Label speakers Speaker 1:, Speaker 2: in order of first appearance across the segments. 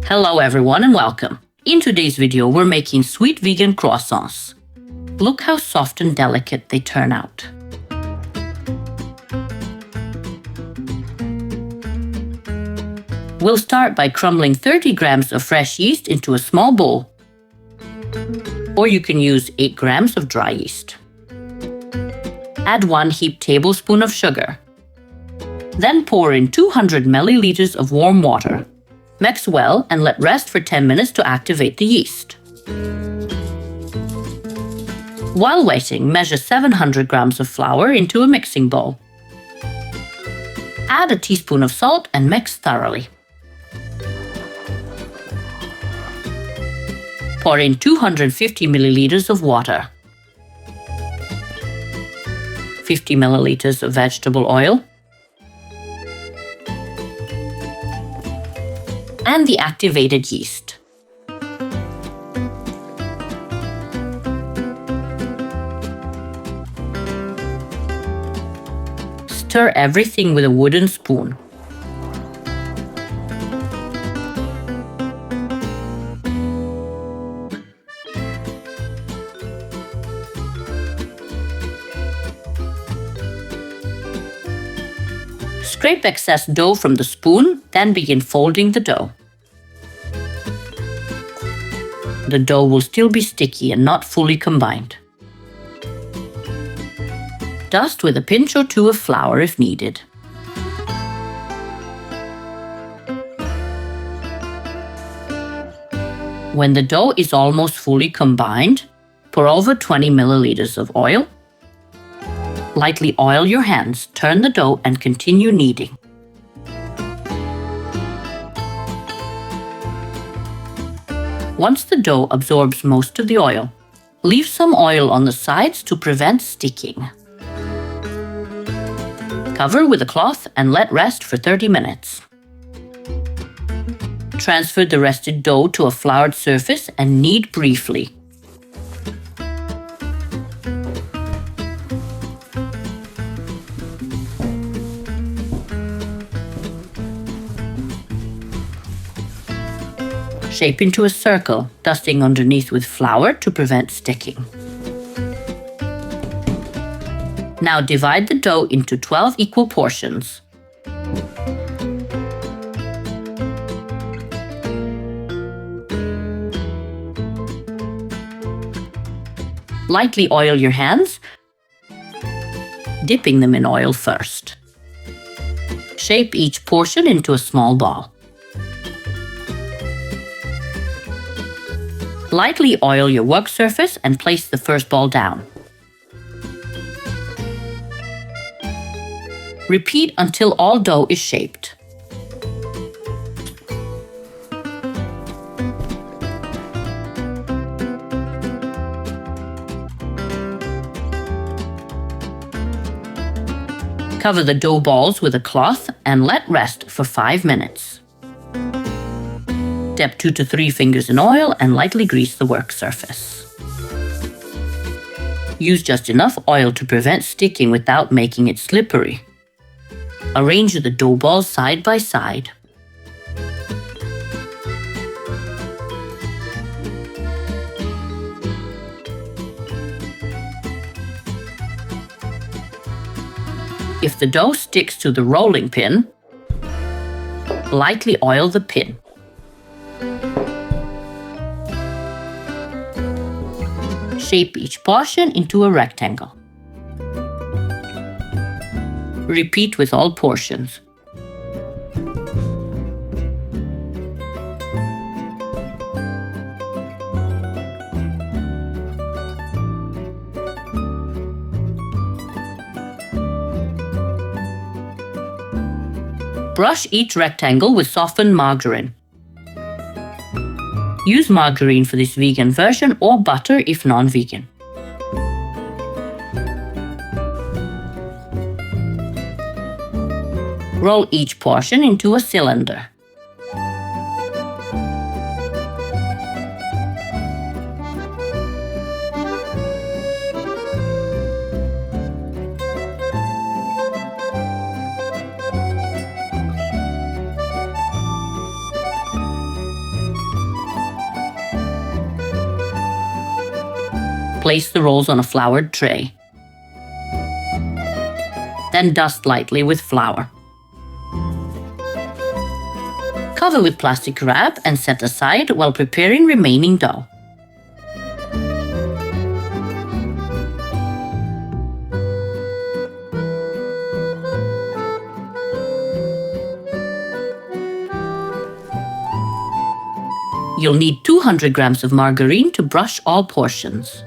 Speaker 1: Hello everyone and welcome. In today's video, we're making sweet vegan croissants. Look how soft and delicate they turn out. We'll start by crumbling 30 grams of fresh yeast into a small bowl. Or you can use 8 grams of dry yeast. Add 1 heaped tablespoon of sugar. Then pour in 200 milliliters of warm water. Mix well and let rest for 10 minutes to activate the yeast. While waiting, measure 700 grams of flour into a mixing bowl. Add a teaspoon of salt and mix thoroughly. Pour in 250 milliliters of water. 50 milliliters of vegetable oil. And the activated yeast. Stir everything with a wooden spoon. Scrape excess dough from the spoon, then begin folding the dough. The dough will still be sticky and not fully combined. Dust with a pinch or two of flour if needed. When the dough is almost fully combined, pour over 20 milliliters of oil. Lightly oil your hands, turn the dough and continue kneading. Once the dough absorbs most of the oil, leave some oil on the sides to prevent sticking. Cover with a cloth and let rest for 30 minutes. Transfer the rested dough to a floured surface and knead briefly. Shape into a circle, dusting underneath with flour to prevent sticking. Now divide the dough into 12 equal portions. Lightly oil your hands, dipping them in oil first. Shape each portion into a small ball. Lightly oil your work surface and place the first ball down. Repeat until all dough is shaped. Cover the dough balls with a cloth and let rest for 5 minutes. Dip 2 to 3 fingers in oil and lightly grease the work surface. Use just enough oil to prevent sticking without making it slippery. Arrange the dough balls side by side. If the dough sticks to the rolling pin, lightly oil the pin. Shape each portion into a rectangle. Repeat with all portions. Brush each rectangle with softened margarine. Use margarine for this vegan version or butter if non-vegan. Roll each portion into a cylinder. Place the rolls on a floured tray. Then dust lightly with flour. Cover with plastic wrap and set aside while preparing remaining dough. You'll need 200 grams of margarine to brush all portions.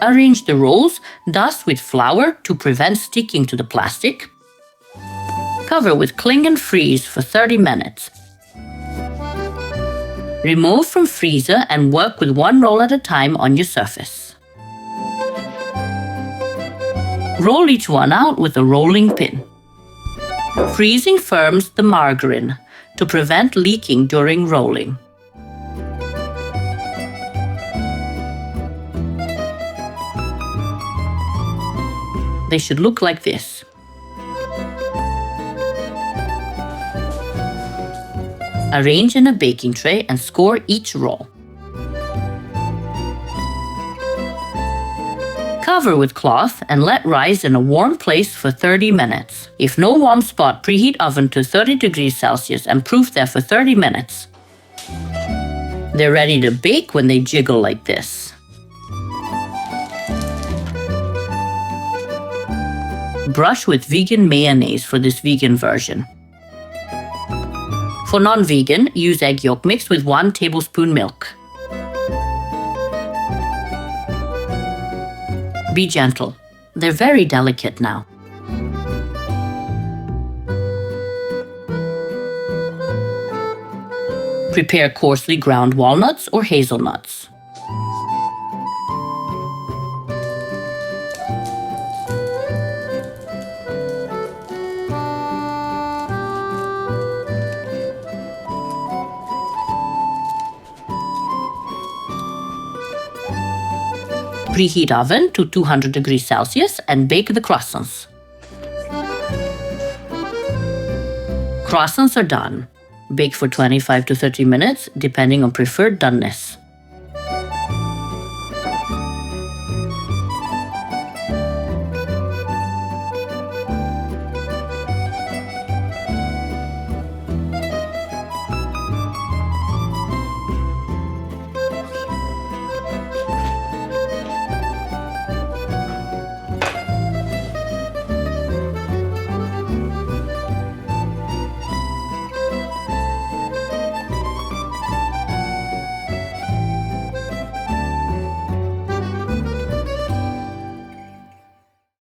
Speaker 1: Arrange the rolls, dust with flour to prevent sticking to the plastic. Cover with cling and freeze for 30 minutes. Remove from freezer and work with one roll at a time on your surface. Roll each one out with a rolling pin. Freezing firms the margarine to prevent leaking during rolling. They should look like this. Arrange in a baking tray and score each roll. Cover with cloth and let rise in a warm place for 30 minutes. If no warm spot, preheat oven to 30 degrees Celsius and proof there for 30 minutes. They're ready to bake when they jiggle like this. Brush with vegan mayonnaise for this vegan version. For non-vegan, use egg yolk mixed with 1 tablespoon milk. Be gentle. They're very delicate now. Prepare coarsely ground walnuts or hazelnuts. Preheat oven to 200 degrees Celsius and bake the croissants. Croissants are done. Bake for 25 to 30 minutes, depending on preferred doneness.